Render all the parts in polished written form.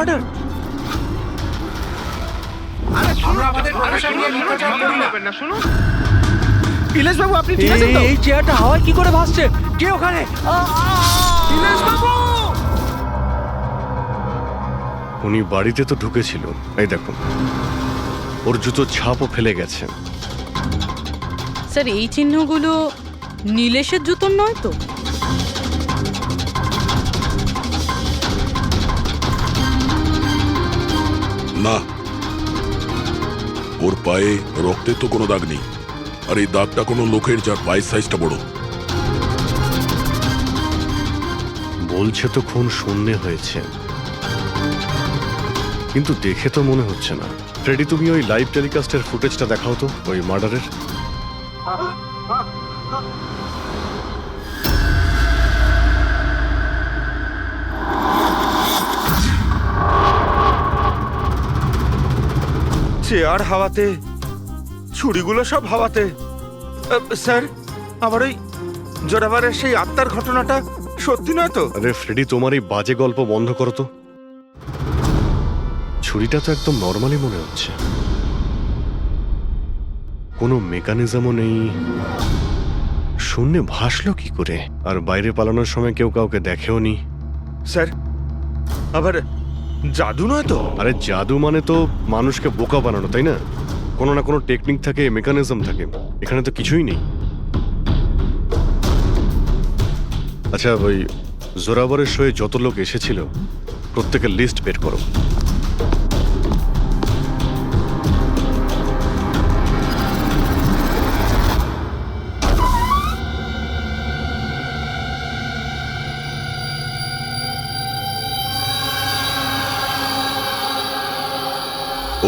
Order. ইলেশ বাবু, আপনি ঠিক আছেন তো? এই চেয়ারটা হাওয়ায় কি করে ভাসছে? কে ওখানে? ইলেশ বাবু! উনি বাড়িতে তো ঢুকেছিল, এই দেখুন ওর জুতো ছাপও ফেলে গেছে। স্যার এই চিহ্নগুলো নীলেশের জুতোর নয় তো? না, ওর পায়ে রক্তের তো কোনো দাগ নেই। আর এই দাগটা কোনো লোকের যার পায়ের সাইজটা বড়। বলছে তো খুন শূন্যে হয়েছে, কিন্তু দেখে তো মনে হচ্ছে না। ফ্রেডি, তুমি ওই লাইভ টেলিকাস্টের ফুটেজটা দেখাও তো ওই মার্ডারের। চেয়ার হাওয়াতে, ছুরিগুলো সব হাওয়াতে। স্যার, আবার ওই জোরাবারের সেই আত্মার ঘটনাটা সত্যি নয় তো? আরে ফ্রেডি, তোমার এই বাজে গল্প বন্ধ করো তো। ছুরিটা তো একদম নর্মালি মনে হচ্ছে, কোনো মেকানিজমও নেই। শূন্যে ভাসলো কি করে? আর বাইরে পালানোর সময় কেউ কাউকে দেখেও নি। স্যার, আবার জাদু নয় তো? আরে জাদু মানে তো মানুষকে বোকা বানানো, তাই না? কোনো না কোনো টেকনিক থাকে, মেকানিজম থাকে। এখানে তো কিছুই নেই। আচ্ছা, ওই জোরাবরের শোয়ে যত লোক এসেছিল প্রত্যেকের লিস্ট বের করো।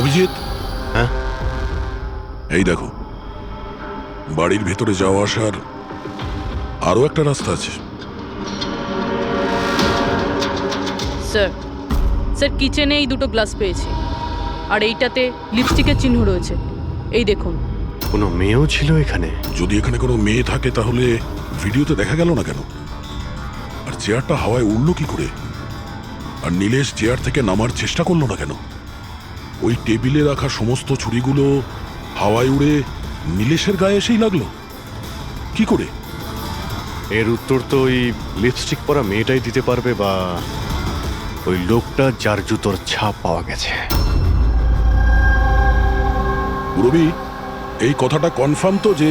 অভিজিৎ, হ্যাঁ? এই দেখো, বাড়ির ভেতরে যাওয়া আসার আরো একটা রাস্তা আছে। স্যার স্যার কিচেনে এই দুটো গ্লাস পেয়েছি, আর এইটাতে লিপস্টিকের চিহ্ন রয়েছে, এই দেখুন। কোনো মেয়েও ছিল এখানে? যদি এখানে কোনো মেয়ে থাকে তাহলে ভিডিওতে দেখা গেল না কেন? আর চেয়ারটা হাওয়ায় উড়লো কি করে? আর নীলেশ চেয়ার থেকে নামার চেষ্টা করলো না কেন? ওই টেবিলে রাখা সমস্ত ছুরিগুলো হাওয়ায় উড়ে নীলেশের গায়ে এসেই লাগলো কি করে? এর উত্তর তো ওই লিপস্টিক পরা মেয়েটাই দিতে পারবে, বা ওই লোকটা যার জুতোর ছাপ পাওয়া গেছে। রবি, এই কথাটা কনফার্ম তো যে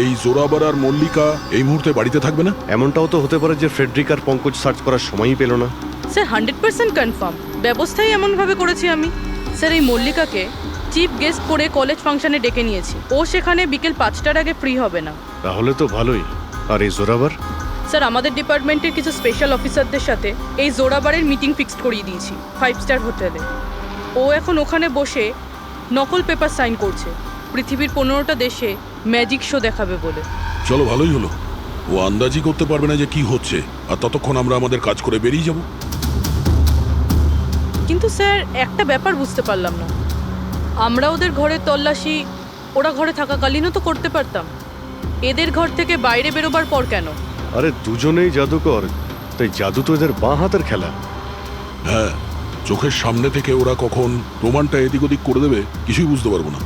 এই জোরাবার আর মল্লিকা এই মুহূর্তে বাড়িতে থাকবে না? এমনটাও তো হতে পারে যে ফ্রেডরিক আর পঙ্কজ সার্চ করার সময়ই পেল না। স্যার 100% কনফার্ম, ব্যবস্থাই এমনভাবে করেছি আমি। স্যার এই মল্লিকাকে চিফ গেস্ট করে কলেজ ফাংশনে ডেকে নিয়েছি, ও সেখানে বিকেল 5টার আগে ফ্রি হবে না। তাহলে তো ভালোই। আর এই জোরাবার? স্যার আমাদের ডিপার্টমেন্টের কিছু স্পেশাল অফিসারদের সাথে এই জোরাবারের মিটিং ফিক্সড করিয়ে দিয়েছি 5 স্টার হোটেলে। ও এখন ওখানে বসে নকল পেপার সাইন করছে পৃথিবীর 15টা দেশে ম্যাজিক শো দেখাবে বলে। চলো, ভালোই হলো। ও আন্দাজি করতে পারবে না যে কি হচ্ছে, আর ততক্ষণ আমরা আমাদের কাজ করে বেরিয়ে যাব। কিন্তু স্যার একটা ব্যাপার বুঝতে পারলাম না, আমরা ওদের ঘরের তল্লাশি ওরা ঘরে থাকাকালীনও তো করতে পারতাম, এদের ঘর থেকে বাইরে বেরোবার পর কেন? আরে দুজনেই জাদুকর, তাই জাদু তো এদের বাঁ হাতের খেলা। হ্যাঁ, চোখের সামনে থেকে ওরা কখন প্রমাণটা এদিক ওদিক করে দেবে কিছুই বুঝতে পারবো না।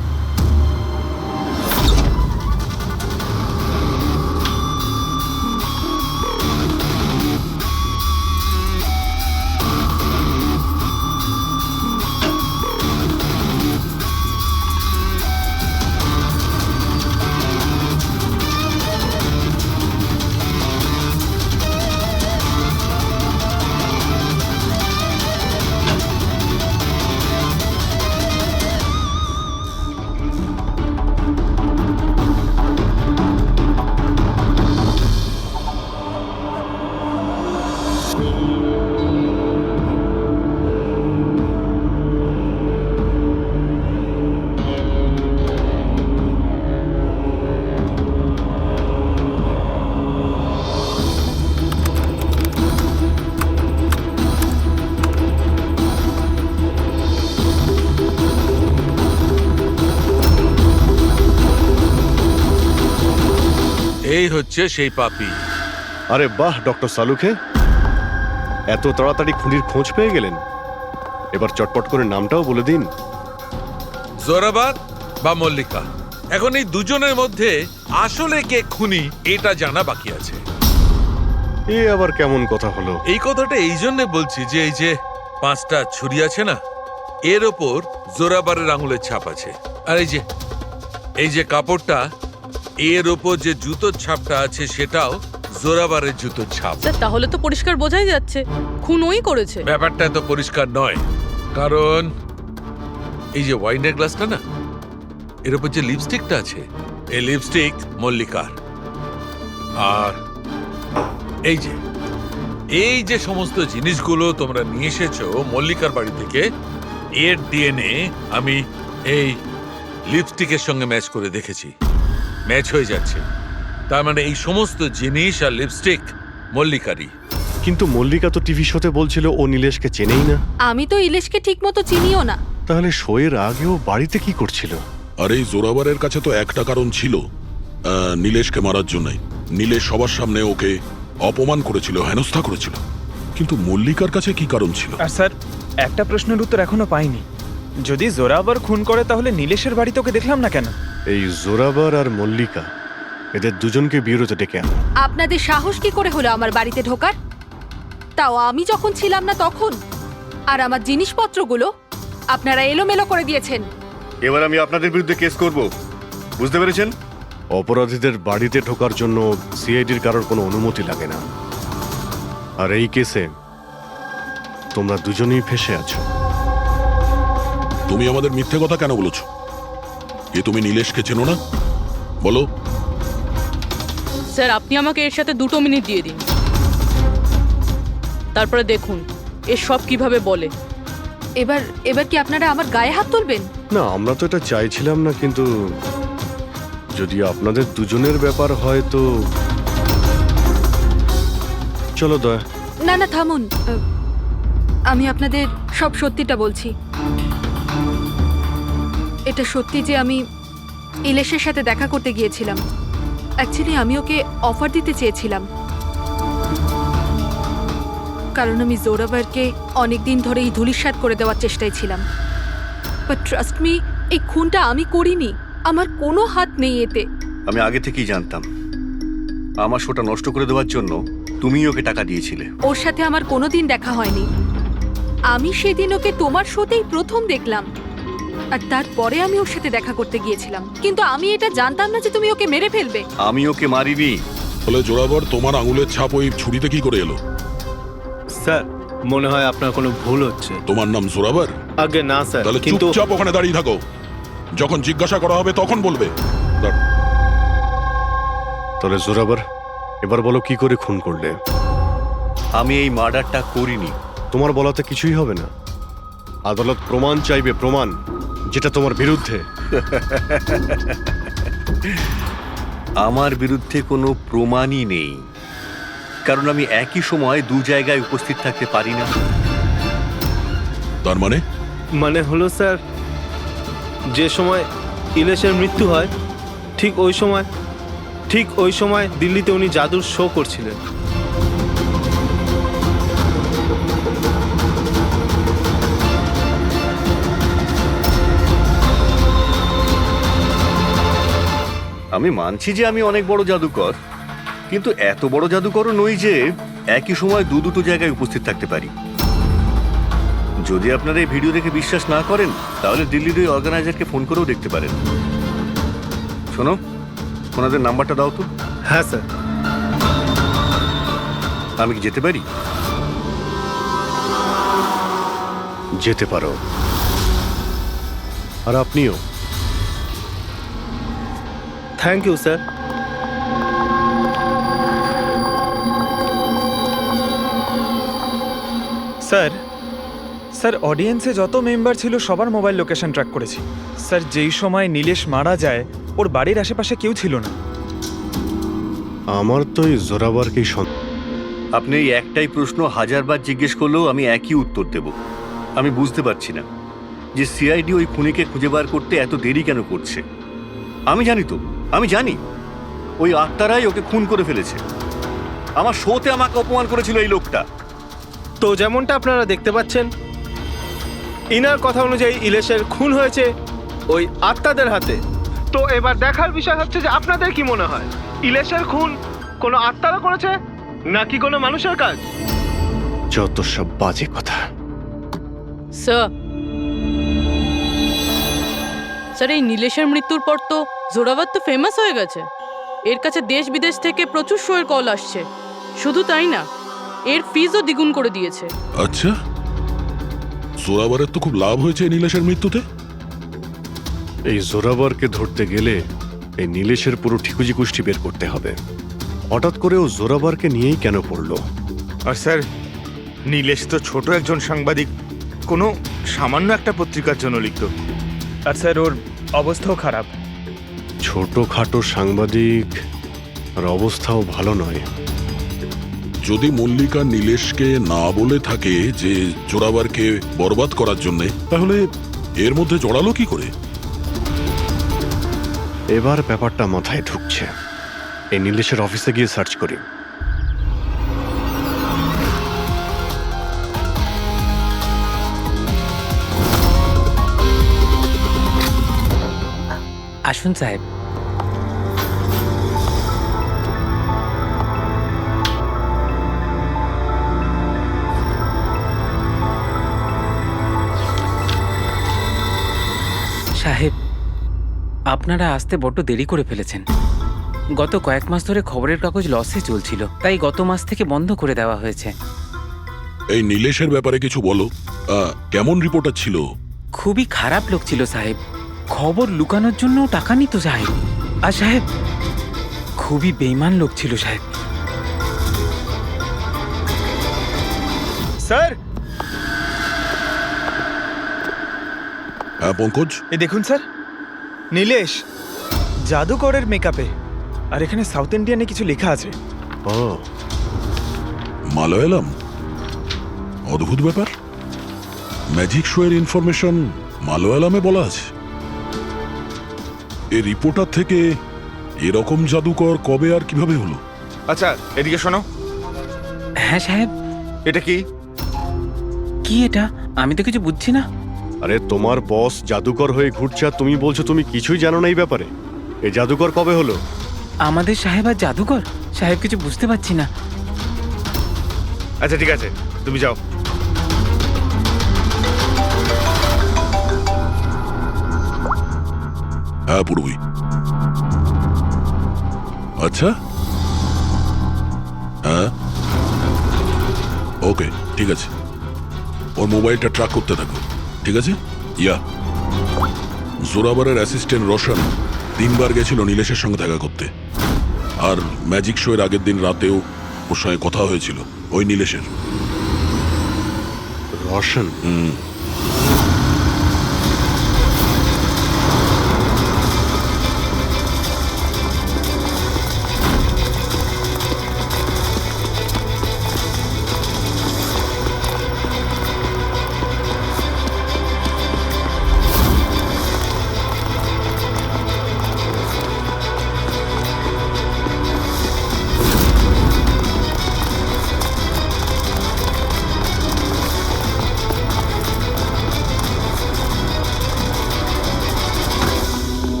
এই হচ্ছে সেই পাপি। আরে বাহ ডক্টর সালুখে, এত তাড়াতাড়ি খুনির খোঁজ পেয়ে গেলেন। এবার চটপট করে নামটাও বলে দিন। জোরাবার বা মল্লিকা, এখন এই দুজনের মধ্যে আসলে কে খুনি এটা জানা বাকি আছে। এ আবার কেমন কথা হলো? এই কথাটা এই জন্য বলছি যে এই যে 5টা ছুরি আছে না, এর ওপর জোরাবারের আঙুলের ছাপ আছে। আর এই যে কাপড়টা, এর ওপর যে জুতোর ছাপটা আছে সেটাও জোরাবারের জুতোর ছাপ। স্যার তাহলে তো পরিষ্কার বোঝাই যাচ্ছে খুন ওই করেছে। ব্যাপারটা এত পরিষ্কার নয়, কারণ এই যে ওয়াইনের গ্লাসটা না, এর উপর যে লিপস্টিকটা আছে, এই লিপস্টিক মল্লিকার। আর এই যে সমস্ত জিনিসগুলো তোমরা নিয়ে এসেছো মল্লিকার বাড়ি থেকে, এর ডিএনএ আমি এই লিপস্টিকের সঙ্গে ম্যাচ করে দেখেছি, ম্যাচ হয়ে যাচ্ছে। তার মানে এই সমস্ত জিনিস আর লিপস্টিক মল্লিকারই। কিন্তু মল্লিকা তো টিভি শোতে বলছিল ও নীলেশকে চেনেই না। আমি তো ইলেশকে ঠিক মতো চিনিও না। তাহলে শোয়ের আগেও বাড়িতে কি করছিল? আর এই জোরাবারের কাছে তো একটা কারণ ছিল, নীলেশকে মারার জন্যই। নীলেশ সবার সামনে ওকে অপমান করেছিল, হেনস্থা করেছিল। কিন্তু মল্লিকার কাছে কি কারণ ছিল? আর স্যার একটা প্রশ্নের উত্তর এখনো পাইনি। যদি জোরাবার খুন করে তাহলে নীলেশের বাড়িতে ওকে দেখলাম না কেন? এই জোরাবার আর মল্লিকা এদের দুজনকে বিরতে ডেকে আনো। আপনাদের সাহস কি করে হলো আমার বাড়িতে ঢোকার? তাও আমি যখন ছিলাম না তখন। আর আমার জিনিসপত্রগুলো আপনারা এলোমেলো করে দিয়েছেন। এবার আমি আপনাদের বিরুদ্ধে কেস করব, বুঝতে পেরেছেন? অপরাধীদের বাড়িতে ঢোকার জন্য সিআইডির কারোর কোনো অনুমতি লাগে না। আর এই কেসে তোমরা দুজনেই ফেঁসে আছো। তুমি আমাদের মিথ্যে কথা কেন বলেছো? এ তুমি নীলেশকে চেনো না? বলো। স্যার আপনি আমাকে এর সাথে 2 মিনিট দিয়ে দিন, তারপরে দেখুন এ সব কিভাবে বলে। এবার কি আপনারা আমার গায়ে হাত তুলবেন? না, আমরা তো এটা চাইছিলাম না, কিন্তু যদি আপনাদের দুজনের ব্যাপার হয় তো চলো দয়া। না না থামুন, আমি আপনাদের সব সত্যিটা বলছি। এটা সত্যি যে আমি ইলেশের সাথে দেখা করতে গিয়েছিলাম। অ্যাকচুয়ালি আমি ওকে অফার দিতে চেয়েছিলাম, কারণ আমি জোরাবারকে অনেকদিন ধরে এই ধূলিসাৎ করে দেওয়ার চেষ্টায় ছিলাম। বাট ট্রাস্ট মি, এই খুনটা আমি করিনি, আমার কোনো হাত নেই এতে। আমি আগে থেকেই জানতাম আমার শোটা নষ্ট করে দেওয়ার জন্য তুমিই ওকে টাকা দিয়েছিলে। ওর সাথে আমার কোনোদিন দেখা হয়নি। আমি সেদিন ওকে তোমার শোতেই প্রথম দেখলাম, আর তারপরে আমি ওর সাথে দেখা করতে গিয়েছিলাম। কিন্তু আমি এটা জানতাম না যে তুমি ওকে মেরে ফেলবে। আমি ওকে মারিনি। বলে জোরাবার তোমার আঙুলের ছাপ ওই ছুরিতে কি করে এলো? স্যার মনে হয় আপনার কোনো ভুল হচ্ছে। তোমার নাম জোরাবার? আগে না স্যার, তাহলে কিন্তু চুপচাপ ওখানে দাঁড়িয়ে থাকো, যখন জিজ্ঞাসা করা হবে তখন বলবে। তাহলে জোরাবার এবার বলো কি করে খুন করলে? আমি এই মার্ডারটা করিনি। তোমার বলাতে কিছুই হবে না, আদালত প্রমাণ চাইবে, প্রমাণ যেটা তোমার বিরুদ্ধে। আমার বিরুদ্ধে কোনো প্রমাণই নেই, কারণ আমি একই সময় 2 জায়গায় উপস্থিত থাকতে পারি না। তার মানে? মানে হলো স্যার, যে সময় ইলেশের মৃত্যু হয় ঠিক ওই সময় দিল্লিতে উনি জাদুর শো করছিলেন। আমি মানছি যে আমি অনেক বড় জাদুকর, কিন্তু এত বড় জাদুকরও নই যে একই সময় 2 জায়গায় উপস্থিত থাকতে পারি। যদি আপনারা এই ভিডিও দেখে বিশ্বাস না করেন তাহলে দিল্লির ওই অর্গানাইজারকে ফোন করেও দেখতে পারেন। শোনো, ওনাদের নাম্বারটা দাও তো। হ্যাঁ স্যার। আমি কি যেতে পারি? যেতে পারো, আর আপনিও। Thank you sir. স্যার অডিয়েন্সে যত মেম্বার ছিল সবার মোবাইল লোকেশন ট্র্যাক করেছি। স্যার যেই সময় নীলেশ মারা যায় ওর বাড়ির আশেপাশে কেউ ছিল না। আমার তো এই জোরাবারকেই সন্দেহ। আপনি এই একটাই প্রশ্ন 1000 বার জিজ্ঞেস করলেও আমি একই উত্তর দেব। আমি বুঝতে পারছি না যে সিআইডি ওই খুনিকে খুঁজে বার করতে এত দেরি কেন করছে। আমি জানি ওই আত্মারাই ওকে খুন করে ফেলেছে। আমার শোতে আমাকে অপমান করেছিল এই লোকটা। তো যেমনটা আপনারা দেখতে পাচ্ছেন, ইনার কথা অনুযায়ী ইলেশের খুন হয়েছে ওই আত্মাদের হাতে। তো এবার দেখার বিষয় হচ্ছে যে আপনাদের কি মনে হয়, ইলেশের খুন কোনো আত্মারা করেছে নাকি কোনো মানুষের কাজ? যত সব বাজে কথা। স্যার স্যার এই নীলেশের মৃত্যুর পর তো জোরাবার তো ফেমাস হয়ে গেছে। এর কাছে দেশ বিদেশ থেকে প্রচুর শোয়ের কল আসছে। শুধু তাই না, এর ফিজও দ্বিগুণ করে দিয়েছে। আচ্ছা, জোরাবারের তো খুব লাভ হয়েছে এই নীলেশের মৃত্যুতে। এই জোরাবারকে ধরতে গেলে এই নীলেশের পুরো ঠিকুজি কুষ্টি বের করতে হবে। হঠাৎ করে ও জোরাবারকে নিয়েই কেন পড়লো? আর স্যার, নীলেশ তো ছোট একজন সাংবাদিক, কোনো সামান্য একটা পত্রিকার জন্য লিখত। আর স্যার ওর অবস্থাও খারাপ। ছোটখাটো সাংবাদিক, আর অবস্থাও ভালো নয়। যদি মল্লিকা নীলেশকে না বলে থাকে যে জোরাবারকে বরবাদ করার জন্যে, তাহলে এর মধ্যে জড়ালো কি করে? এবার ব্যাপারটা মাথায় ঢুকছে। এই নীলেশের অফিসে গিয়ে সার্চ করি। আসুন সাহেব। সাহেব, আপনারা আসতে বড্ড দেরি করে ফেলেছেন। গত কয়েক মাস ধরে খবরের কাগজ লসে চলছিল, তাই গত মাস থেকে বন্ধ করে দেওয়া হয়েছে। এই নীলেশের ব্যাপারে কিছু বলো। কেমন রিপোর্টার ছিল? খুবই খারাপ লোক ছিল সাহেব। খবর লুকানোর জন্য টাকা নিত সাহেব। আর সাহেব, খুবই বেইমান লোক ছিল সাহেব। স্যার হ্যাঁ পঙ্কজ, এই দেখুন স্যার, নীলেশ জাদুকরের মেকআপে, আর এখানে সাউথ ইন্ডিয়ানে কিছু লেখা আছে। ও, মালয়ালাম। অদ্ভুত ব্যাপার, ম্যাজিক শো এর ইনফরমেশন মালয়ালামে বলা আছে। এই রিপোর্টার থেকে এরকম জাদুকর কবে আর কিভাবে হলো? আচ্ছা, এদিকে শোনো। হ্যাঁ সাহেব। এটা কি? কি এটা? আমি তো কিছু বুঝছি না। আরে তোমার বস জাদুকর হয়ে ঘুরছে আর তুমি বলছো তুমি কিছুই জানো না এই ব্যাপারে। এই জাদুকর কবে হলো? আমাদের সাহেব আর জাদুকর? সাহেব কিছু বুঝতে পারছি না। আচ্ছা ঠিক আছে, তুমি যাও। হ্যাঁ পূর্বী। আচ্ছা, হ্যাঁ ওকে, ঠিক আছে। ওর মোবাইলটা ট্র্যাক করতে থাকো, ঠিক আছে? ইয়া, জোরাবারের অ্যাসিস্ট্যান্ট রোশন 3 বার গেছিল নীলেশের সঙ্গে দেখা করতে। আর ম্যাজিক শো এর আগের দিন রাতেও ওর সঙ্গে কথা হয়েছিল ওই নীলেশের। রোশন?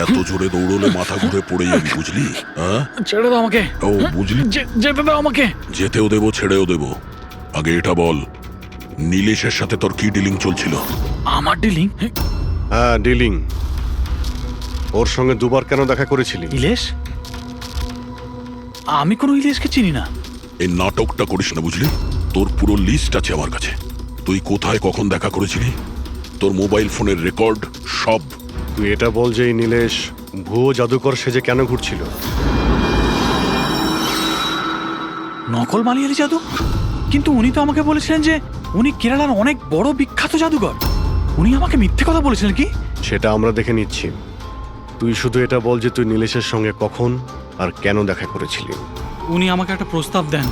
এত জোরে দৌড়লে মাথা ঘুরে পড়ে যাবি, বুঝলি? হ্যাঁ, ছেড়ে দাও আমাকে। ও বুঝলি, যেতে দাও আমাকে। যেতেও দেবো ছেড়েও দেবো। আগে এটা বল, নীলেশের সাথে তোর কি ডিলিং চলছিল? আমার ডিলিং? হ্যাঁ, ডিলিং। ওর সঙ্গে 2 বার কেন দেখা করেছিলি? ইলেশ? আমি কোনো ইলেশকে চিনি না। এই নাটকটা করিস না, বুঝলি? তোর পুরো লিস্ট আছে আমার কাছে। তুই কোথায় কখন দেখা করেছিলি, তোর মোবাইল ফোনের রেকর্ড সব। তুই এটা বল যে এই নীলেশ ভুয়ো জাদুকর সেজে কেন ঘুরছিল? নকল মালিয়ালি জাদু? কিন্তু উনি তো আমাকে বলেছিলেন যে উনি কেরালার অনেক বড় বিখ্যাত জাদুকর। উনি আমাকে মিথ্যে কথা বলেছিলেন কি? সেটা আমরা দেখে নিচ্ছি। তুই শুধু এটা বল যে তুই নীলেশের সঙ্গে কখন আর কেন দেখা করেছিলি। উনি আমাকে একটা প্রস্তাব দেন।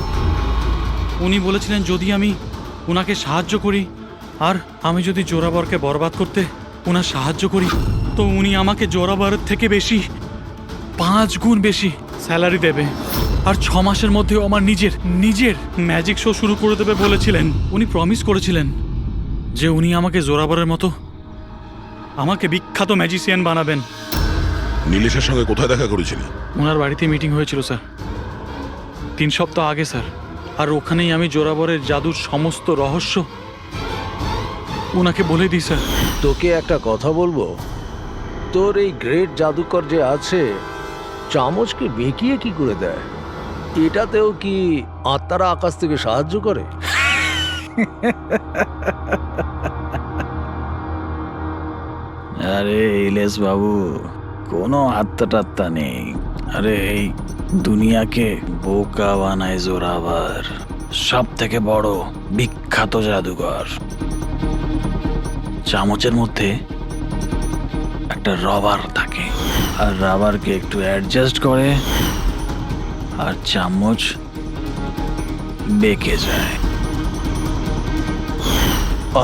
উনি বলেছিলেন যদি আমি ওনাকে সাহায্য করি আর আমি যদি জোরাবরকে বরবাদ করতে ওনার সাহায্য করি তো উনি আমাকে জোরাবরের থেকে বেশি 5 গুণ বেশি স্যালারি দেবে আর 6 মাসের মধ্যে আমার নিজের ম্যাজিক শো শুরু করে দেবে বলেছিলেন। উনি প্রমিস করেছিলেন যে উনি আমাকে জোরাবরের মতো আমাকে বিখ্যাত ম্যাজিশিয়ান বানাবেন। নীলেশের সঙ্গে কোথায় দেখা করেছিলি? ওনার বাড়িতে মিটিং হয়েছিল স্যার 3 সপ্তাহ আগে স্যার। আর ওখানেই আমি জোরাবরের জাদুর সমস্ত রহস্য ওনাকে বলে দিই স্যার। তোকে একটা কথা বলবো, তোর এই গ্রেট জাদুকর যে আছে চামচকে বেঁকিয়ে কি করে দেয়, এটাতেও কি আত্মারা আকাশ থেকে সাহায্য করে? আরে ইলেশ বাবু, কোনো আত্মা টাত্মা নেই। আরে এই দুনিয়াকে বোকা বানায় জোরাবার, সব থেকে বড় বিখ্যাত জাদুকর। চামচের মধ্যে একটা রবার থাকে আর রাবারকে একটু অ্যাডজাস্ট করে আর চামচ বেঁকে যায়।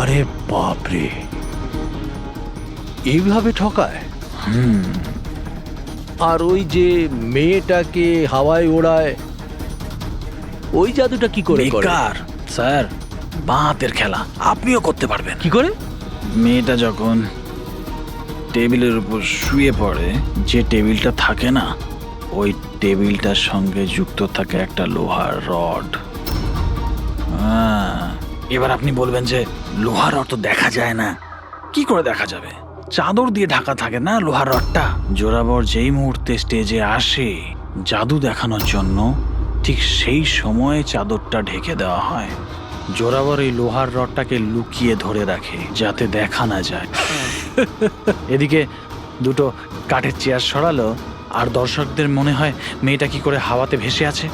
আরে বাপরে, এইভাবে ঠকায়? আর ওই যে মেয়েটাকে হাওয়ায় ওড়ায়, ওই জাদুটা কি করে করে? স্যার, বাঁহাতের খেলা আপনিও করতে পারবেন। কি করে? মেয়েটা যখন টেবিলের উপর শুয়ে পড়ে, যে টেবিলটা থাকে না, ওই টেবিলটার সঙ্গে যুক্ত থাকে একটা লোহার রড। এবার আপনি বলবেন যে লোহার রড তো দেখা যায় না। কি করে দেখা যাবে? চাদর দিয়ে ঢাকা থাকে না লোহার রডটা। জোরাবর যেই মুহূর্তে স্টেজে আসে জাদু দেখানোর জন্য, ঠিক সেই সময়ে চাদরটা ঢেকে দেওয়া হয়। জোরাবর এই লোহার রডটাকে লুকিয়ে ধরে রাখে যাতে দেখা না যায়। এদিকে দুটো কাঠের চেয়ার সরালো আর দর্শকদের মনে হয় মেয়েটা কি করে হাওয়াতে ভেসে আছে।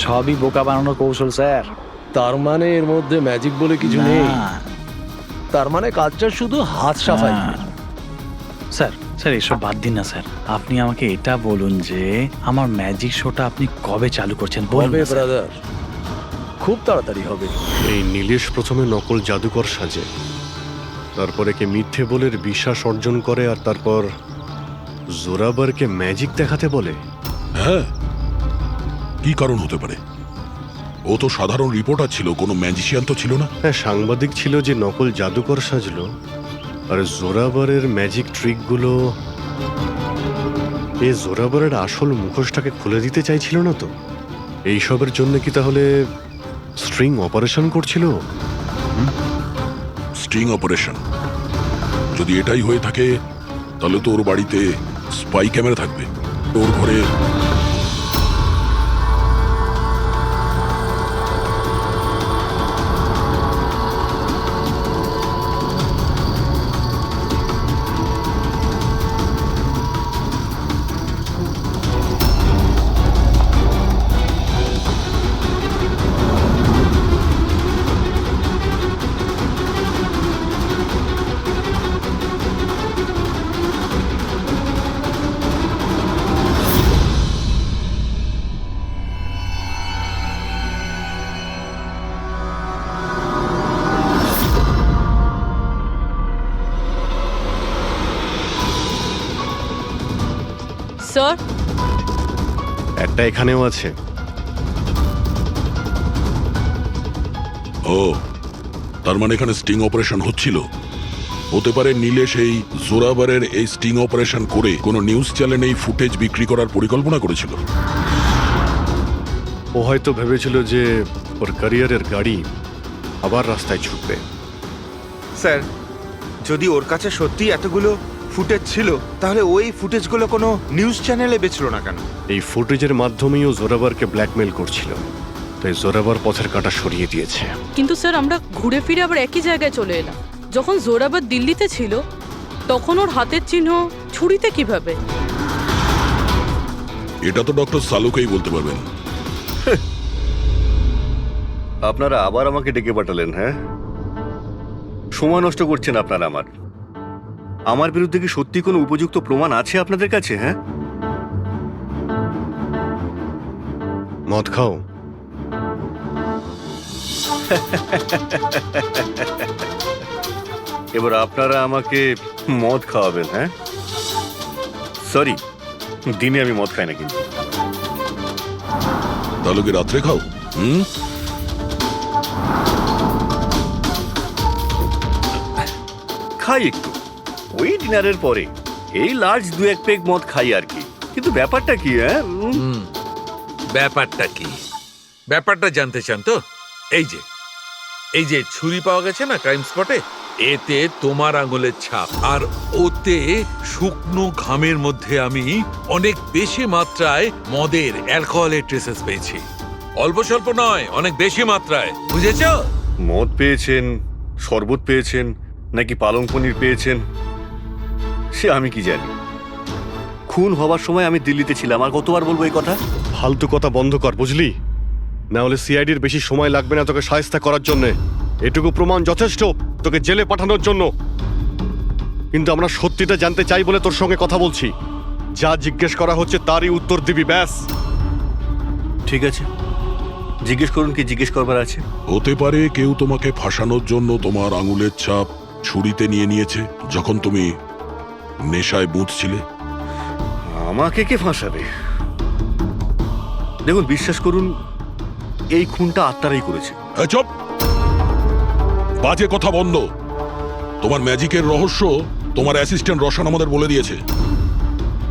সবই বোকা বানানোর কৌশল স্যার। তার মানে এর মধ্যে ম্যাজিক বলে কিছু নেই? তার মানে কাজটা শুধু হাত সাফাই। স্যার স্যার এসব বাদ দিন না স্যার, আপনি আমাকে এটা বলুন যে আমার ম্যাজিক শোটা আপনি কবে চালু করছেন? বলবে ব্রাদার, খুব তাড়াতাড়ি হবে। এই নীলেশ প্রথমে নকল জাদুকর সাজে, তারপরে কে মিথ্যে বলে বিশ্বাস অর্জন করে, আর তারপর জোরাবারকে ম্যাজিক দেখাতে বলে। হ্যাঁ, কি কারণ হতে পারে? ও তো সাধারণ রিপোর্টার ছিল, কোনো ম্যাজিশিয়ান তো ছিল না। হ্যাঁ, সাংবাদিক ছিল যে নকল জাদুকর সাজলো, আর জোরাবারের ম্যাজিক ট্রিকগুলো এই জোরাবারের আসল মুখোশটাকে খুলে দিতে চাইছিল না তো? এইসবের জন্য কি তাহলে স্ট্রিং অপারেশন করছিল? স্ট্রিং অপারেশন যদি এটাই হয়ে থাকে, তাহলে তো ওর বাড়িতে স্পাই ক্যামেরা থাকবে, ওর ঘরে। স্যার, একটা এখানেও আছে। ও, তার মানে এখানে স্টিং অপারেশন হচ্ছিল। হতে পারে নীলেশ এই জোরাবারের এই স্টিং অপারেশন করে কোনো নিউজ চ্যানেলে এই ফুটেজ বিক্রি করার পরিকল্পনা করেছিল। ও হয়তো ভেবেছিল যে ওর ক্যারিয়ারের গাড়ি আবার রাস্তায় ছুটবে। স্যার, যদি ওর কাছে সত্যি এতগুলো ফুটেজ ছিল, তাহলে ওই ফুটেজগুলো কোনো নিউজ চ্যানেলে বেচলো না কেন? এই ফুটেজের মাধ্যমেই ও জোরাবারকে ব্ল্যাকমেল করছিল, তাই জোরাবার পথের কাঁটা সরিয়ে দিয়েছে। কিন্তু স্যার আমরা ঘুরে ফিরে আবার একই জায়গায় চলে এলাম। যখন জোরাবার দিল্লিতে ছিল তখন ওর হাতের চিহ্ন ছুরিতে কিভাবে? এটা তো ডক্টর সালুকেই বলতে পারবেন। আপনারা আবার আমাকে ডেকে পাঠালেন? হ্যাঁ, সময় নষ্ট করছেন আপনারা আমার। আমার বিরুদ্ধে কি সত্যি কোনো উপযুক্ত প্রমাণ আছে আপনাদের কাছে? হ্যাঁ, মদ খাও? এবার আপনারা আমাকে মদ খাওয়াবেন? হ্যাঁ, সরি, দিনে আমি মদ খাই না কিন্তু। তাহলে কি রাত্রে খাও? খাই একটু, ওই ডিনারের পরে এই লার্জ 2-1 পেগ মদ খাই আর কি। কিন্তু ব্যাপারটা কি? হ্যাঁ, ব্যাপারটা কি? ব্যাপারটা জানতে চান তো? এই যে ছুরি পাওয়া গেছে না ক্রাইম স্পটে, এতে তোমার আঙুলের ছাপ, আর ওতে শুকনো ঘামের মধ্যে আমি অনেক বেশি মাত্রায় মদের, অ্যালকোহলের ট্রেসেস পেয়েছি। অল্প স্বল্প নয়, অনেক বেশি মাত্রায়, বুঝেছো? মদ পেয়েছেন, শরবত পেয়েছেন, নাকি পালং পনির পেয়েছেন সে আমি কি জানি। খুন হবার সময় আমি দিল্লিতে ছিলাম, আর কতবার বলবো এই কথা? ফালতু কথা বন্ধ কর, বুঝলি? না হলে সিআইডির বেশি সময় লাগবে না তোকে শায়েস্তা করার জন্য। এটুকু প্রমাণ যথেষ্ট তোকে জেলে পাঠানোর জন্য। কিন্তু আমরা সত্যিটা জানতে চাই বলে তোর সঙ্গে কথা বলছি। যা জিজ্ঞেস করা হচ্ছে তারই উত্তর দিবি, ব্যাস। ঠিক আছে, জিজ্ঞেস করুন, কি জিজ্ঞেস করবার আছে। হতে পারে কেউ তোমাকে ফাঁসানোর জন্য তোমার আঙুলের ছাপ ছুরিতে নিয়ে নিয়েছে যখন তুমি নেশায় বুঝছিলে। আমাকে কে ফাঁসাবে? দেখুন, বিশ্বাস করুন, এই খুনটা আত্মারাই করেছে। চুপ! বাজে কথা বন্ধ। তোমার ম্যাজিকের রহস্য তোমার অ্যাসিস্ট্যান্ট রশন আমাদের বলে দিয়েছে।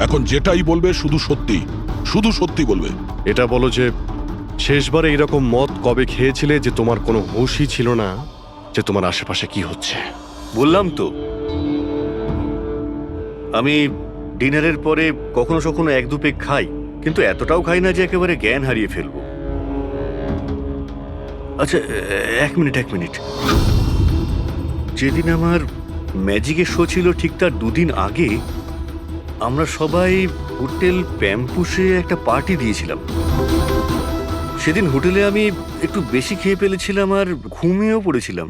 এখন যেটাই বলবে শুধু সত্যি বলবে। এটা বলো যে শেষবারে এরকম মদ কবে খেয়েছিলে যে তোমার কোনো হুঁশই ছিল না যে তোমার আশেপাশে কি হচ্ছে? বললাম তো, আমি ডিনারের পরে কখনো কখনো 1-2 পেগ খাই, কিন্তু এতটাও খাই না যে একেবারে জ্ঞান হারিয়ে ফেলবো। আচ্ছা, এক মিনিট। যেদিন আমার ম্যাজিকের শো ছিল ঠিক তার 2 দিন আগে আমরা সবাই হোটেল প্যাম্পুসে একটা পার্টি দিয়েছিলাম। সেদিন হোটেলে আমি একটু বেশি খেয়ে ফেলেছিলাম আর ঘুমিয়েও পড়েছিলাম।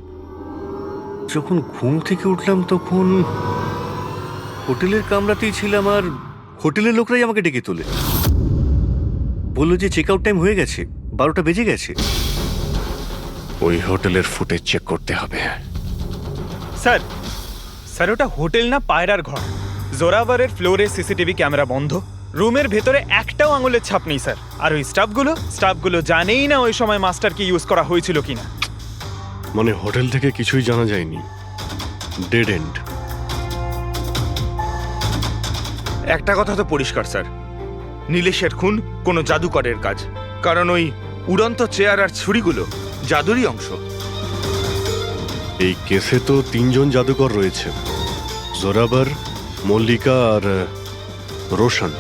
যখন ঘুম থেকে উঠলাম তখন হোটেলের কামরাতেই ছিলাম, আর হোটেলের লোকরাই আমাকে ডেকে তোলে, বললো যে চেক আউট টাইম হয়ে গেছে, 12টা বেজে গেছে। ওই হোটেলের ফুটেজ চেক করতে হবে। স্যার ওটা হোটেল না, পায়রার ঘর। জোরাভারের ফ্লোরে সিসিটিভি ক্যামেরা বন্ধ, রুমের ভেতরে একটাও আঙুলের ছাপ নেই স্যার। আর ওই স্টাফগুলো জানেই না ওই সময় মাস্টারকে ইউজ করা হয়েছিল কিনা। মানে হোটেল থেকে কিছুই জানা যায়নি, ডেড এন্ড। একটা কথা তো পরিষ্কার স্যার, নীলেশের খুন কোনো জাদুকরের কাজ, কারণ ওই উড়ন্ত চেয়ার আর ছুরিগুলো জাদুরই অংশ। এই কেসে তো 3 জন জাদুকর রয়েছে, জোরাবার, মল্লিকা আর রোশন।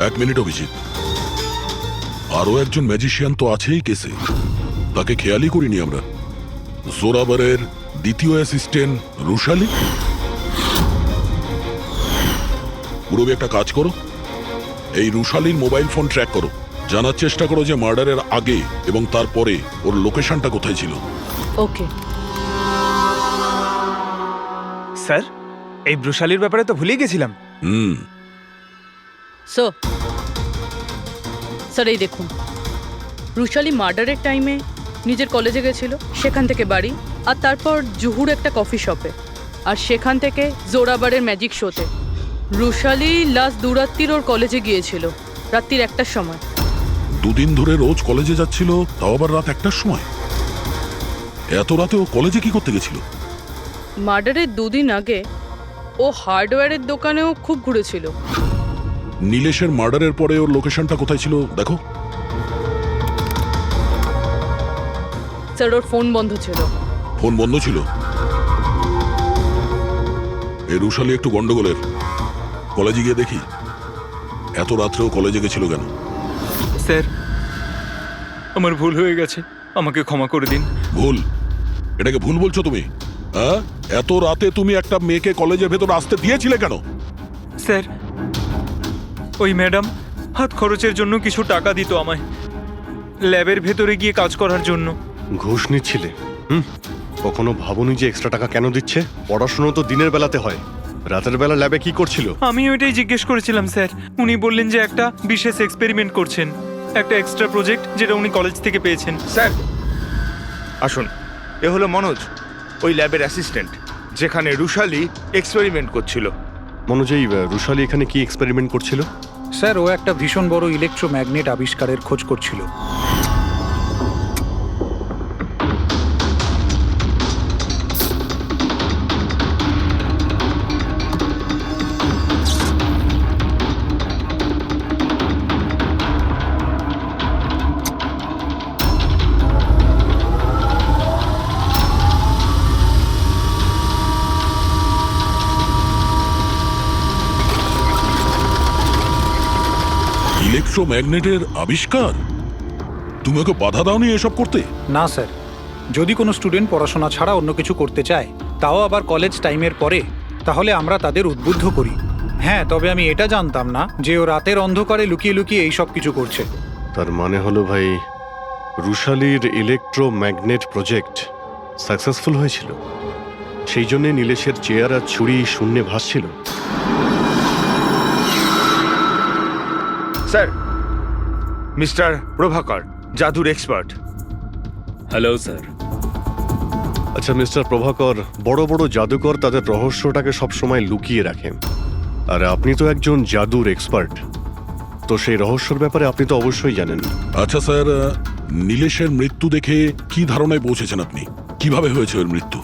1 মিনিট অভিজিৎ, আরো একজন ম্যাজিশিয়ান তো আছেই কেসে, তাকে খেয়ালই করিনি আমরা। জোরাবারের দ্বিতীয় অ্যাসিস্ট্যান্ট রুশালি। পুরবি একটা কাজ করো, এই রুশালির মোবাইল ফোন ট্র্যাক করো, জানার চেষ্টা করো যে মার্ডারের আগে এবং তারপরে ওর লোকেশনটা কোথায় ছিল। ওকে স্যার, এই ব্রুশালির ব্যাপারে তো ভুলেই গেছিলাম। স্যার এই দেখুন, রুশালি মার্ডারের টাইমে নিজের কলেজে গেছিল, সেখান থেকে বাড়ি, আর তারপর জুহুর একটা কফি শপে, আর সেখান থেকে জোরাবারের ম্যাজিক শোতে। রুশালি লাস্ট 2 রাত্রির ওর কলেজে গিয়েছিল, রাত্রির 1টার সময়। 2 দিন ধরে রোজ কলেজে যাচ্ছিল, তাও আবার রাত 1টার সময়? এত রাতে ও কলেজে কি করতে গেছিল? মার্ডারের 2 দিন আগে ও হার্ডওয়্যারের দোকানেও খুব ঘুরেছিল। নীলেশের মার্ডারের পরে ওর লোকেশনটা কোথায় ছিল দেখো। স্যার ওর ফোন বন্ধ ছিল। ফোন বন্ধ ছিল? এই রুশালি একটু গন্ডগোলের, কলেজে গিয়ে দেখি। এত রাত্রেও কলেজে গেছিল কেন? স্যার, আমার ভুল হয়ে গেছে, আমাকে ক্ষমা করে দিন। ভুল? এটাকে ভুল বলছো তুমি? হ্যাঁ, এত রাতে তুমি একটা মেয়েকে কলেজের ভেতর আসতে দিয়েছিলে কেন? স্যার, ওই ম্যাডাম হাত খরচের জন্য কিছু টাকা দিত আমায়, ল্যাবের ভেতরে গিয়ে কাজ করার জন্য। ঘুষ নিচ্ছিলে? কখনো ভাবুনি যে এক্সট্রা টাকা কেন দিচ্ছে? পড়াশুনো তো দিনের বেলাতে হয়, রাতের বেলা ল্যাবে কি করছিল? আমি ওইটাই জিজ্ঞেস করেছিলাম স্যার। উনি বললেন যে একটা বিশেষ এক্সপেরিমেন্ট করছেন, একটা এক্সট্রা প্রজেক্ট যেটা উনি কলেজ থেকে পেয়েছেন। স্যার আসুন, এ হলো মনোজ, ওই ল্যাবের অ্যাসিস্ট্যান্ট, যেখানে রুশালি এক্সপেরিমেন্ট করছিল। মনোজ, এই রুশালি এখানে কি এক্সপেরিমেন্ট করছিল? স্যার, ও একটা ভীষণ বড় ইলেকট্রোম্যাগনেট আবিষ্কারের খোঁজ করছিল। ইলেকট্রোম্যাগনেটের আবিষ্কার? তুমি ওকে বাধা দাওনি এসব করতে? না স্যার, যদি কোনো স্টুডেন্ট পড়াশোনা ছাড়া অন্য কিছু করতে চায়, তাও আবার কলেজ টাইমের পরে, তাহলে আমরা তাদের উদ্বুদ্ধ করি। হ্যাঁ, তবে আমি এটা জানতাম না যে ও রাতের অন্ধকারে লুকিয়ে লুকিয়ে এই সব কিছু করছে। তার মানে হলো ভাই, রুশালির ইলেকট্রোম্যাগনেট প্রজেক্ট সাকসেসফুল হয়েছিল, সেই জন্য নীলেশের চেয়ার আর ছুরি শূন্যে ভাসছিল। স্যার, মিস্টার প্রভাকর, জাদুর এক্সপার্ট। Hello sir. আচ্ছা মিস্টার প্রভাকর, বড় বড় জাদুকর তাদের রহস্যটাকে সবসময় লুকিয়ে রাখেন, আর আপনি তো একজন জাদুর এক্সপার্ট, তো সেই রহস্যের ব্যাপারে আপনি তো অবশ্যই জানেন। আচ্ছা স্যার, নীলেশের মৃত্যু দেখে কি ধারণায় পৌঁছেছেন আপনি? কিভাবে হয়েছে ওর মৃত্যু?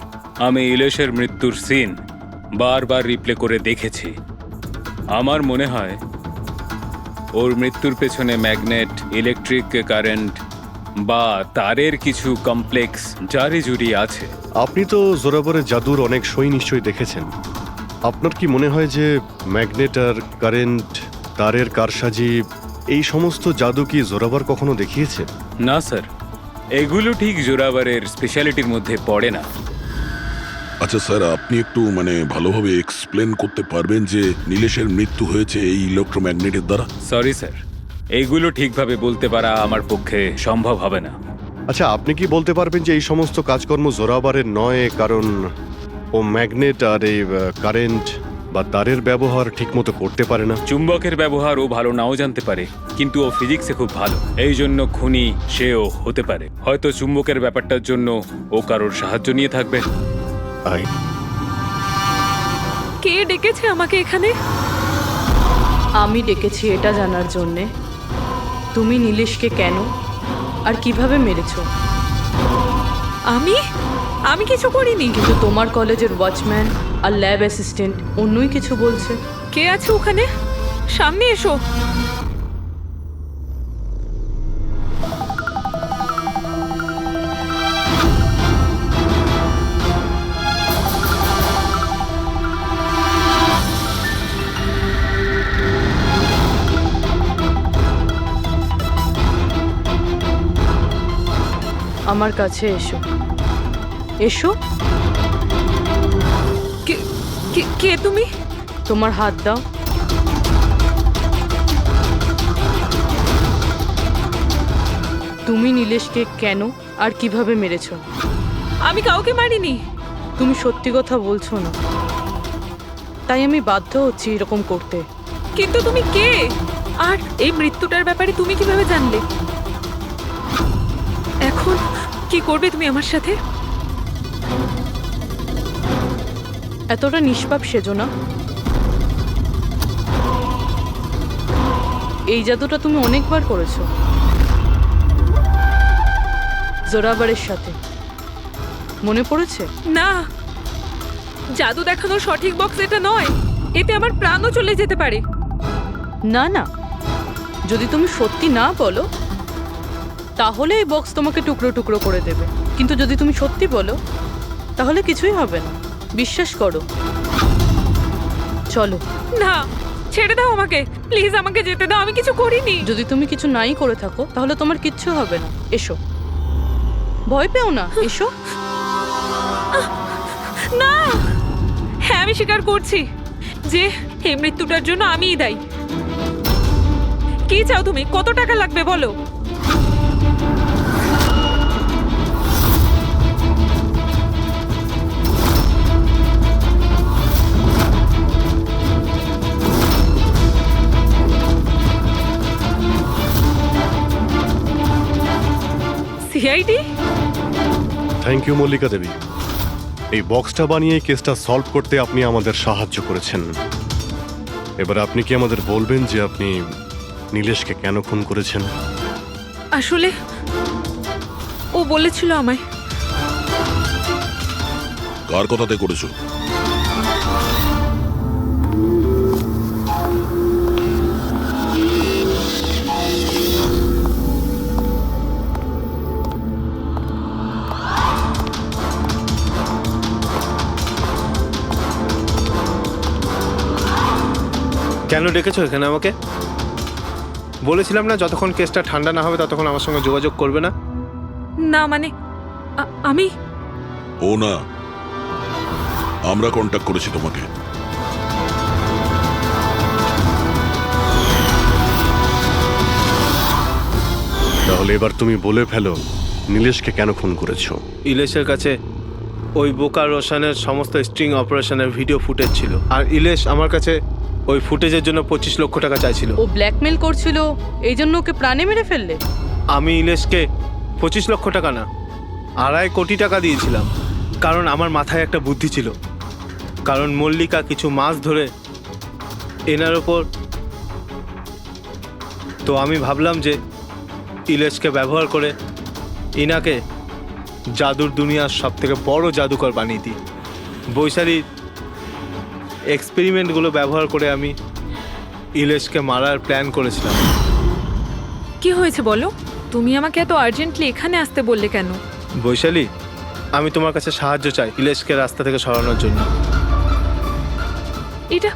আমি ইলেশের মৃত্যুর সিন বারবার রিপ্লে করে দেখেছি। আমার মনে হয় ওর মৃত্যুর পেছনে ম্যাগনেট, ইলেকট্রিক কারেন্ট বা তারের কিছু কমপ্লেক্স জারি জুড়ি আছে। আপনি তো জোরাবরের জাদুর অনেক সই নিশ্চয়ই দেখেছেন। আপনার কি মনে হয় যে ম্যাগনেট আর কারেন্ট, তারের কারসাজি, এই সমস্ত জাদু কি জোরাবর কখনো দেখিয়েছে? না স্যার, এগুলো ঠিক জোরাবারের স্পেশালিটির মধ্যে পড়ে না। আচ্ছা স্যার, আপনি একটু ভালোভাবে এক্সপ্লেন করতে পারবেন যে নীলেশের মৃত্যু হয়েছে এই ইলেকট্রোম্যাগনেটের দ্বারা? সরি স্যার, এইগুলো ঠিকভাবে বলতে পারা আমার পক্ষে সম্ভব হবে না। আচ্ছা, আপনি কি বলতে পারবেন যে এই সমস্ত কাজকর্ম জোরাবারের নয়, কারণ ও ম্যাগনেট আর এই কারেন্ট বা তারের ব্যবহার ঠিকমতো করতে পারে না? চুম্বকের ব্যবহার ও ভালো নাও জানতে পারে, কিন্তু ও ফিজিক্সে খুব ভালো, এই জন্য খুনি সেও হতে পারে। হয়তো চুম্বকের ব্যাপারটার জন্য ও কারোর সাহায্য নিয়ে থাকবে। কে ডেকেছে আমাকে এখানে? আমি ডেকেছি এটা জানার জন্যে তুমি নীলেশকে কেন আর কিভাবে মেরেছো। আমি কিছু করিনি। কিন্তু তোমার কলেজের ওয়াচম্যান আর ল্যাব অ্যাসিস্ট্যান্ট অন্যই কিছু বলছে। কে আছে ওখানে? সামনে এসো। আমার কাছে এসো। এসো। কে তুমি? তোমার হাত দাও। তুমি নীলেশকে কেন আর কিভাবে মেরেছো? আমি কাউকে মারিনি। তুমি সত্যি কথা বলছো না, তাই আমি বাধ্য হচ্ছি এরকম করতে। কিন্তু তুমি কে? আর এই মৃত্যুটার ব্যাপারে তুমি কিভাবে জানলে? এখন কি করবে তুমি আমার সাথে? এতটা নিষ্পাপ সেজো না। এই জাদুটা তুমি অনেকবার করেছো জোরাবারের সাথে, মনে পড়েছে? না, জাদু দেখানোর সঠিক বক্স এটা নয়। এতে আমার প্রাণও চলে যেতে পারে। না না, যদি তুমি সত্যি না বলো তাহলে এই বক্স তোমাকে টুকরো টুকরো করে দেবে, কিন্তু যদি তুমি সত্যি বলো তাহলে কিছুই হবে না। বিশ্বাস করো। চলো। না, ছেড়ে দাও আমাকে প্লিজ, আমাকে যেতে দাও। আমি কিছু করিনি। যদি তুমি কিছু নাই করে থাকো তাহলে তোমার কিচ্ছু হবে না। এসো, ভয় পেও না, এসো। না, হ্যাঁ আমি স্বীকার করছি যে এই মৃত্যুটার জন্য আমিই দায়ী। কি চাও তুমি? কত টাকা লাগবে বলো? সিআইডি? থ্যাংক ইউ মল্লিকা দেবী। এই বক্সটা বানিয়ে কেসটা সলভ করতে আপনি আমাদের সাহায্য করেছেন। এবার আপনি কি আমাদের বলবেন যে আপনি নীলেশকে কেন খুন করেছেন? আসলে ও বলেছিল আমায়। কার কথাতে করেছো? কেন ডেকেছো এখানে আমাকে? বলেছিলাম না যতক্ষণ কেসটা ঠান্ডা না হবে ততক্ষণ আমার সঙ্গে যোগাযোগ করবে না। না মানে আমি ও না, আমরা কন্ট্যাক্ট করেছি তোমাকে। তাহলে এবার তুমি বলে ফেলো নীলেশকে কেন খুন করেছো? ইলেশের কাছে ওই বোকা রোশনের সমস্ত স্ট্রিং অপারেশনের ভিডিও ফুটেজ ছিল, আর ইলেশ আমার কাছে ওই ফুটেজের জন্য 25 লক্ষ টাকা চাইছিল। ও ব্ল্যাকমেল করছিল, এই জন্য ওকে প্রাণে মেরে ফেললে? আমি ইলেশকে 25 লক্ষ টাকা না, 2.5 কোটি টাকা দিয়েছিলাম, কারণ আমার মাথায় একটা বুদ্ধি ছিল। কারণ মল্লিকা কিছু মাস ধরে এনার ওপর, তো আমি ভাবলাম যে ইলেশকে ব্যবহার করে ইনাকে জাদুর দুনিয়ার সব থেকে বড় জাদুকর বানিয়ে দিই। বৈশালীর এক্সপেরিমেন্টগুলো ব্যবহার করে আমি ইলেশকে মারার প্ল্যান করেছিলাম। কি হয়েছে বলো? তুমি আমাকে এত আর্জেন্টলি এখানে আসতে বললে কেন? বৈশালী, আমি তোমার কাছে সাহায্য চাই ইলেশকে রাস্তা থেকে সরানোর জন্য। এটা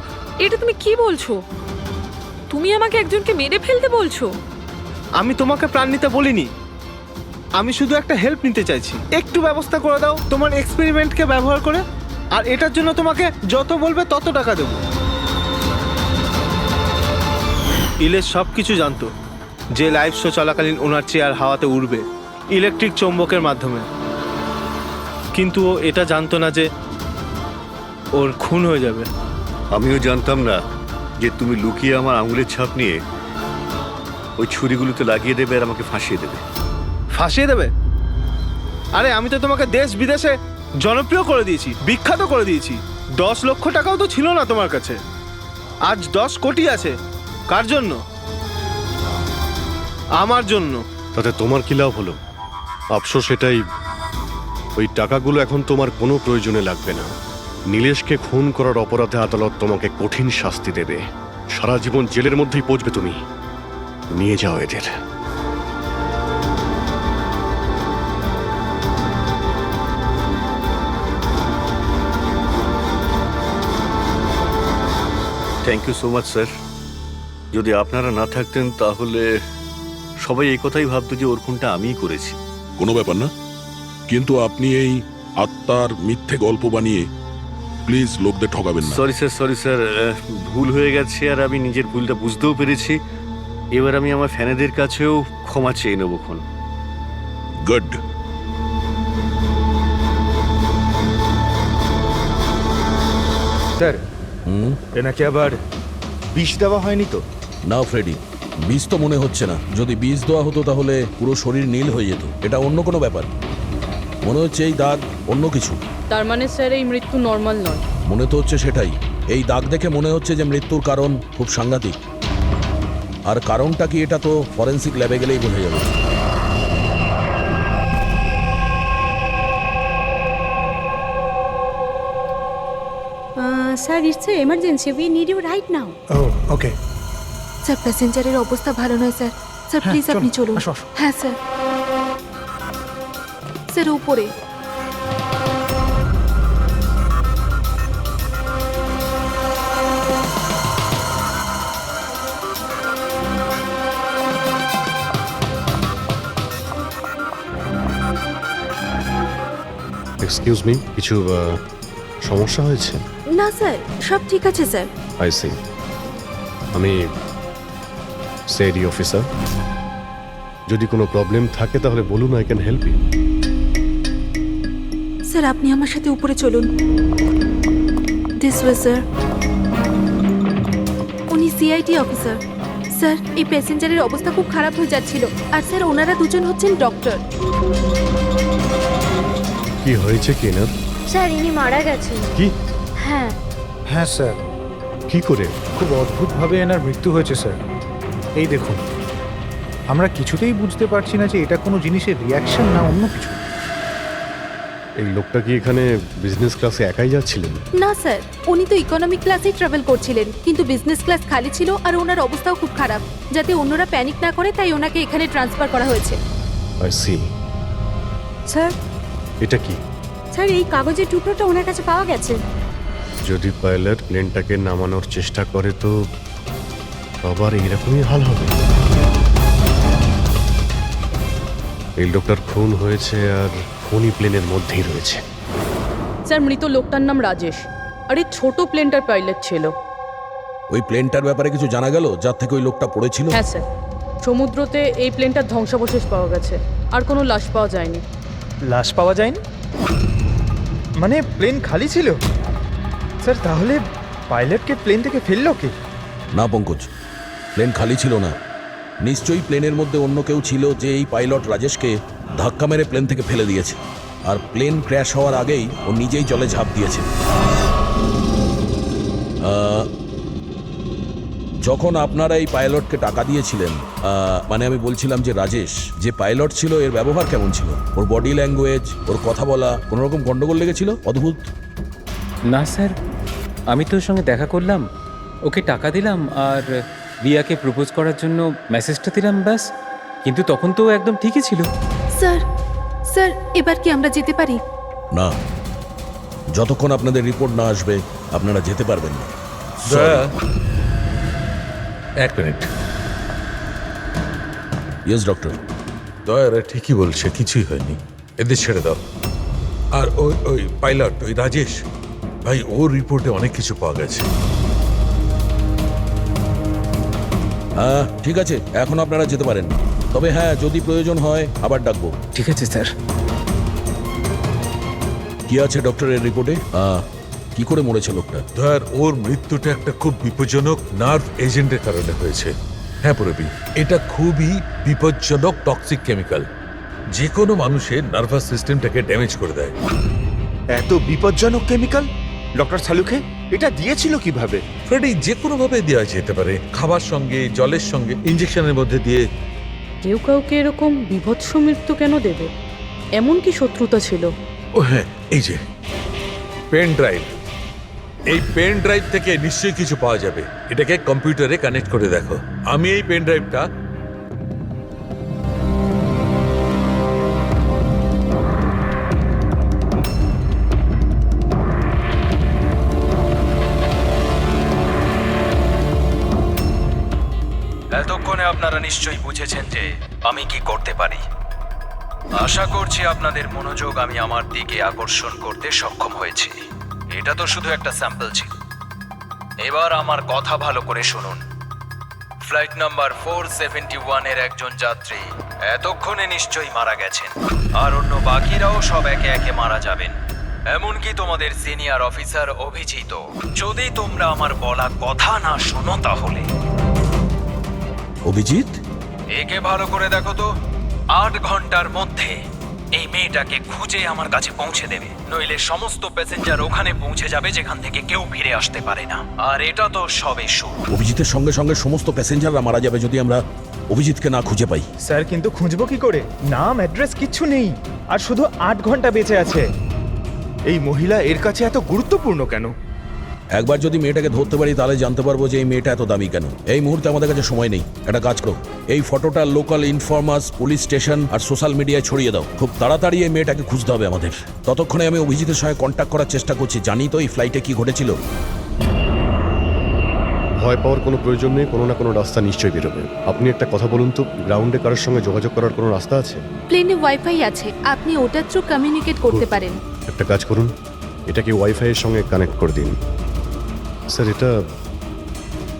এটা তুমি কি বলছো? তুমি আমাকে একজনকে মেরে ফেলতে বলছো? আমি তোমাকে প্রাণ নিতে বলিনি, আমি শুধু একটা হেল্প নিতে চাইছি। একটু ব্যবস্থা করে দাও তোমার এক্সপেরিমেন্টকে ব্যবহার করে, আর এটার জন্য তোমাকে যত বলবে তত টাকা দেবো। ইলেশ সব কিছু জানতো যে লাইভ শো চলাকালীন ওনার চেয়ার হাওয়াতে উড়বে ইলেকট্রিক চৌম্বকের মাধ্যমে, কিন্তু ও এটা জানতো না যে ওর খুন হয়ে যাবে। আমিও জানতাম না যে তুমি লুকিয়ে আমার আঙুলের ছাপ নিয়ে ওই ছুরিগুলোতে লাগিয়ে দেবে আর আমাকে ফাঁসিয়ে দেবে। ফাঁসিয়ে দেবে? আরে আমি তো তোমাকে দেশ বিদেশে জনপ্রিয় করে দিয়েছি, বিখ্যাত করে দিয়েছি। 10 লক্ষ টাকাও তো ছিল না তোমার কাছে, আজ 10 কোটি আছে। কার জন্য? আমার জন্য। তাতে তোমার কি লাভ হলো? আফসোস এটাই, ওই টাকাগুলো এখন তোমার কোনো প্রয়োজনে লাগবে না। নীলেশকে খুন করার অপরাধে আদালত তোমাকে কঠিন শাস্তি দেবে, সারা জীবন জেলের মধ্যেই পচবে তুমি। নিয়ে যাও এদের। Thank you so much sir. যদি আপনারা না থাকতেন তাহলে সবাই এই কথাই ভাবতো যে ওর খুনটা আমিই করেছি। কোনো ব্যাপার না, কিন্তু আপনি এই আত্মার মিথ্যে গল্প বানিয়ে প্লিজ লোকদের ঠকাবেন না। সরি স্যার, ভুল হয়ে গেছে আর আমি নিজের ভুলটা বুঝতেও পেরেছি। এবার আমি আমার ফ্যানেদের কাছেও ক্ষমা চেয়ে নেব। খন গুড। স্যার, এনাকে আবার বিষ দেওয়া হয়নি তো? না ফ্রেডি, বীজ তো মনে হচ্ছে না। যদি বীজ দেওয়া হতো তাহলে পুরো শরীর নীল হয়ে যেত। এটা অন্য কোনো ব্যাপার। মনে হচ্ছে এই দাগ অন্য কিছু। তার মানে স্যার এই মৃত্যু নর্মাল নয়? মনে তো হচ্ছে সেটাই। এই দাগ দেখে মনে হচ্ছে যে মৃত্যুর কারণ খুব সাংঘাতিক। আর কারণটা কি এটা তো ফরেন্সিক ল্যাবে গেলেই বোঝা যাবে। Sir, it's a emergency, we need you right now. Okay sir, প্যাসেঞ্জারের অবস্থা ভালো নয় স্যার। স্যার প্লিজ আপনি চলুন। হ্যাঁ স্যার। স্যার উপরে। এক্সকিউজ মি, কিছু সমস্যা হয়েছে? না স্যার, সব ঠিক আছে স্যার। I see. আমি সিআইডি অফিসার। যদি কোনো প্রবলেম থাকে তাহলে বলুন, I can help you. Sir আপনি আমার সাথে উপরে চলুন। This way sir. উনি সিআইডি অফিসার। স্যার এই প্যাসেঞ্জারের অবস্থা খুব খারাপ হয়ে যাচ্ছিল আর স্যার ওনারা দুজন হচ্ছেন ডক্টর। কি হয়েছে কি না? স্যার ইনি মারা গেছেন। কি? হ্যাঁ হ্যাঁ স্যার, কি করে? খুব অদ্ভুতভাবে এনার মৃত্যু হয়েছে স্যার। এই দেখুন, আমরা কিছুতেই বুঝতে পারছি না যে এটা কোনো জিনিসের রিয়াকশন না অন্য কিছু। এই লোকটা কি এখানে বিজনেস ক্লাসে একাই যাচ্ছিলেন? না স্যার, উনি তো ইকোনমিক ক্লাসেই ট্রাভেল করছিলেন, কিন্তু বিজনেস ক্লাস খালি ছিল আর ওনার অবস্থাও খুব খারাপ। যাতে অন্যরা প্যানিক না করে তাই ওনাকে এখানে ট্রান্সফার করা হয়েছে। I C. স্যার এটা কি? স্যার এই কাগজের টুকরোটা ওনার কাছে পাওয়া গেছে। যদি পাইলট প্লেনটাকে নামানোর চেষ্টা করে তো আবার এইরকমই হাল হবে। এই লোকটার খুন হয়েছে আর খুনি প্লেনের মধ্যেই রয়েছে। স্যার মৃত লোকটার নাম রাজেশ আর এই ছোট প্লেনটার পাইলট ছিল। ওই প্লেনটার ব্যাপারে কিছু জানা গেল যার থেকে ওই লোকটা পড়েছিল? হ্যাঁ স্যার, সমুদ্রতে এই প্লেনটার ধ্বংসাবশেষ পাওয়া গেছে, আর কোনো লাশ পাওয়া যায়নি। লাশ পাওয়া যায়নি মানে প্লেন খালি ছিল? স্যার তাহলে পাইলটকে প্লেন থেকে ফেললো কি? না পঙ্কজ, প্লেন খালি ছিল না। নিশ্চয়ই প্লেনের মধ্যে অন্য কেউ ছিল যে এই পাইলট রাজেশকে ধাক্কা মেরে প্লেন থেকে ফেলে দিয়েছে, আর প্লেন ক্র্যাশ হওয়ার আগেই ও নিজেই জলে ঝাঁপ দিয়েছে। যখন আপনারা এই পাইলটকে টাকা দিয়েছিলেন, মানে আমি বলছিলাম যে রাজেশ যে পাইলট ছিল এর ব্যবহার কেমন ছিল? ওর বডি ল্যাঙ্গুয়েজ, ওর কথা বলা কোনো রকম গন্ডগোল লেগেছিল? অদ্ভুত। না স্যার, আমি তো ওর সঙ্গে দেখা করলাম, ওকে টাকা দিলাম আর রিয়াকে প্রপোজ করার জন্য মেসেজটা দিলাম, ব্যাস। কিন্তু তখন তো ও একদম ঠিকই ছিল। স্যার স্যার এবার কি আমরা যেতে পারি? না, যতক্ষণ আপনাদের রিপোর্ট না আসবে আপনারা যেতে পারবেন না। এক মিনিট। Yes doctor. দয়ারা ঠিকই বলছে, কিছুই হয়নি, এদের ছেড়ে দাও। আর ওই ওই পাইলট, ওই রাজেশ ভাই, ওর রিপোর্টে অনেক কিছু পাওয়া গেছে। হ্যাঁ ঠিক আছে, এখন আপনারা যেতে পারেন। তবে হ্যাঁ, যদি প্রয়োজন হয় আবার ডাকবো। ঠিক আছে স্যার। কি আছে ডক্টরের রিপোর্টে? কি করে মরেছে লোকটা? ধর, ওর মৃত্যুটা একটা খুব বিপজ্জনক নার্ভ এজেন্টের কারণে হয়েছে। হ্যাঁ পুরবি, এটা খুবই বিপজ্জনক টক্সিক কেমিক্যাল, যে কোনো মানুষের নার্ভাস সিস্টেমটাকে ড্যামেজ করে দেয়। এত বিপজ্জনক কেমিক্যাল ডক্টর সালুকে এটা দিয়েছিল কিভাবে? ফ্রেডি, যে কোনো ভাবে দেওয়া যেতে পারে, খাবার সঙ্গে, জলের সঙ্গে, ইঞ্জেকশনের মধ্যে দিয়ে। কেউ কাউকে এরকম বিভৎস মৃত্যু কেন দেবে? এমন কি শত্রুতা ছিল? ও হ্যাঁ, এই যে পেন ড্রাইভ, এই পেন ড্রাইভ থেকে নিশ্চয়ই কিছু পাওয়া যাবে। এটাকে কম্পিউটারে কানেক্ট করে দেখো। আমি এই পেন ড্রাইভটা এতক্ষণে আপনারা নিশ্চয়ই বুঝেছেন যে আমি কি করতে পারি। আশা করছি আপনাদের মনোযোগ আমি আমার দিকে আকর্ষণ করতে সক্ষম হয়েছি। এটা তো শুধু একটা স্যাম্পল ছিল। এবার আমার কথা ভালো করে শুনুন। ফ্লাইট নাম্বার 471 এর একজন যাত্রী এতক্ষণে নিশ্চয়ই মারা গেছেন, আর অন্য বাকিরাও সব একে একে মারা যাবেন, এমনকি তোমাদের সিনিয়র অফিসার অভিজিৎ। যদি তোমরা আমার বলা কথা না শোনো তাহলে। অভিজিৎ, একে ভালো করে দেখো তো। 8 ঘন্টার মধ্যে এই মেয়েটাকে খুঁজে আমার কাছে পৌঁছে দেবে, নইলে সমস্ত প্যাসেঞ্জার ওখানে পৌঁছে যাবে যেখান থেকে কেউ ফিরে আসতে পারে না। আর এটা তো সবে শুরু। অভিজিতের সঙ্গে সঙ্গে সমস্ত প্যাসেঞ্জাররা মারা যাবে যদি আমরা অভিজিৎকে না খুঁজে পাই। স্যার কিন্তু খুঁজবো কি করে? নাম অ্যাড্রেস কিচ্ছু নেই, আর শুধু 8 ঘন্টা বেঁচে আছে। এই মহিলা এর কাছে এত গুরুত্বপূর্ণ কেন? একবার যদি মেয়েটাকে ধরতে পারি তাহলে জানতে পারবো যে এই মেয়েটা এত দামি কেন। এই মুহূর্তে আমাদের কাছে সময় নেই, একটা কাজ করো, এই ফটোটা লোকাল ইনফরমার্স, পুলিশ স্টেশন আর সোশ্যাল মিডিয়ায় ছড়িয়ে দাও। খুব তাড়াতাড়ি এই মেয়েটাকে খুঁজতে হবে আমাদের। ততক্ষণে আমি অভিজিতের সঙ্গে কন্ট্যাক্ট করার চেষ্টা করছি। জানি তো এই ফ্লাইটে কি ঘটেছিল। ভয় পাওয়ার কোনো প্রয়োজন নেই, কোনো না কোনো রাস্তা নিশ্চয়ই বেরোবে। আপনি একটা কথা বলুন তো, গ্রাউন্ডে কারোর সঙ্গে যোগাযোগ করার কোনো রাস্তা আছে? প্লেনে ওয়াইফাই আছে, আপনি ওটার থ্রু কমিউনিকেট করতে পারেন। একটা কাজ করুন, এটাকে ওয়াইফাই এর সঙ্গে কানেক্ট করে দিন। স্যার, এটা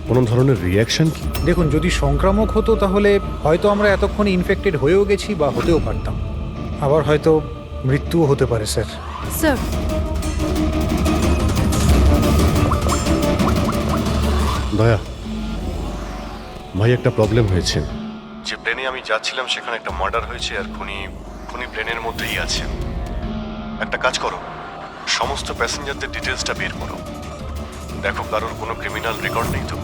কোনো ধরনের রিয়াকশন কি? দেখুন, যদি সংক্রামক হতো তাহলে হয়তো আমরা এতক্ষণে ইনফেক্টেড হয়েও গেছি বা হতেও পারতাম, আবার হয়তো মৃত্যুও হতে পারে স্যার। স্যার দয়া, ভাই একটা প্রবলেম হয়েছে। যে প্লেনে আমি যাচ্ছিলাম সেখানে একটা মার্ডার হয়েছে আর খুনি প্লেনের মধ্যেই আছে। একটা কাজ করো, সমস্ত প্যাসেঞ্জারদের ডিটেলসটা বের করো, দেখো কারোর কোনো ক্রিমিনাল রেকর্ড নেই তো।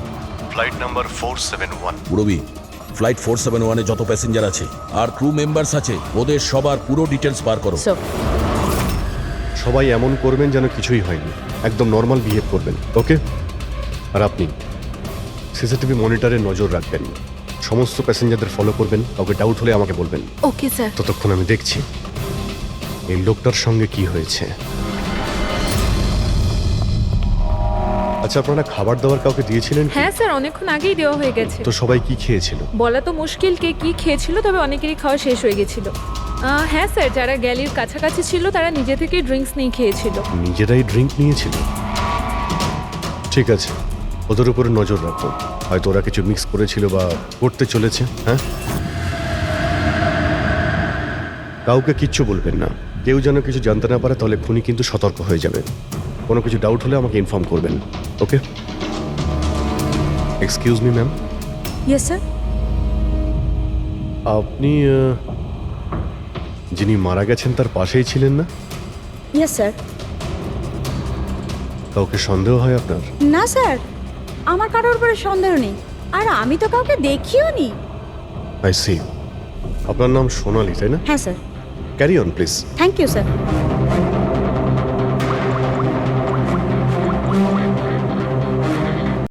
Flight number 471। মুরবি, ফ্লাইট 471-এ যত প্যাসেঞ্জার আছে আর ক্রু মেম্বার্স আছে ওদের সবার পুরো ডিটেলস বার করো। সবাই এমন করবেন যেন কিছুই হয়নি, একদম নর্মাল বিহেভ করবেন, ওকে? আর আপনি সিসিটিভি মনিটরে নজর রাখবেন, সমস্ত প্যাসেঞ্জারদের ফলো করবেন, কাউকে ডাউট হলে আমাকে বলবেন। Okay sir. ততক্ষণ আমি দেখছি এই লোকটার সঙ্গে কি হয়েছে। আচ্ছা, আপনারা খাবার দাবার কাউকে দিয়েছিলেন কি? হ্যাঁ স্যার, অনেকক্ষণ আগেই দেওয়া হয়ে গেছে। তো সবাই কি খেয়েছিল? বলা তো মুশকিল কে কি খেয়েছিল, তবে অনেকেরই খাওয়া শেষ হয়ে গেছিল। হ্যাঁ স্যার, যারা গ্যালির কাছাকাছি ছিল তারা নিজে থেকেই ড্রিঙ্কস নিয়ে খেয়েছিল। নিজেরাই ড্রিঙ্ক নিয়েছিল? ঠিক আছে, ওদের উপরে নজর রাখো, হয়তো ওরা কিছু মিক্স করেছিল বা করতে চলেছে। হ্যাঁ, কাউকে কিচ্ছু বলবেন না, কেউ যেন কিছু জানতে না পারে, তাহলে খুনি কিন্তু সতর্ক হয়ে যাবে। কোনো কিছু ডাউট হলে আমাকে ইনফর্ম করবেন, okay? Excuse me ma'am. Yes sir. আপনি যিনি মারা গেছেন তার পাশেই ছিলেন না? Yes sir. কাউকে সন্দেহ হয় আপনার? না স্যার, আমার কারোর উপরে সন্দেহ নেই, আর আমি তো কাউকে দেখিও নি। I see. আপনার নাম সোনালি, তাই না? হ্যাঁ sir. Carry on please. Thank you sir.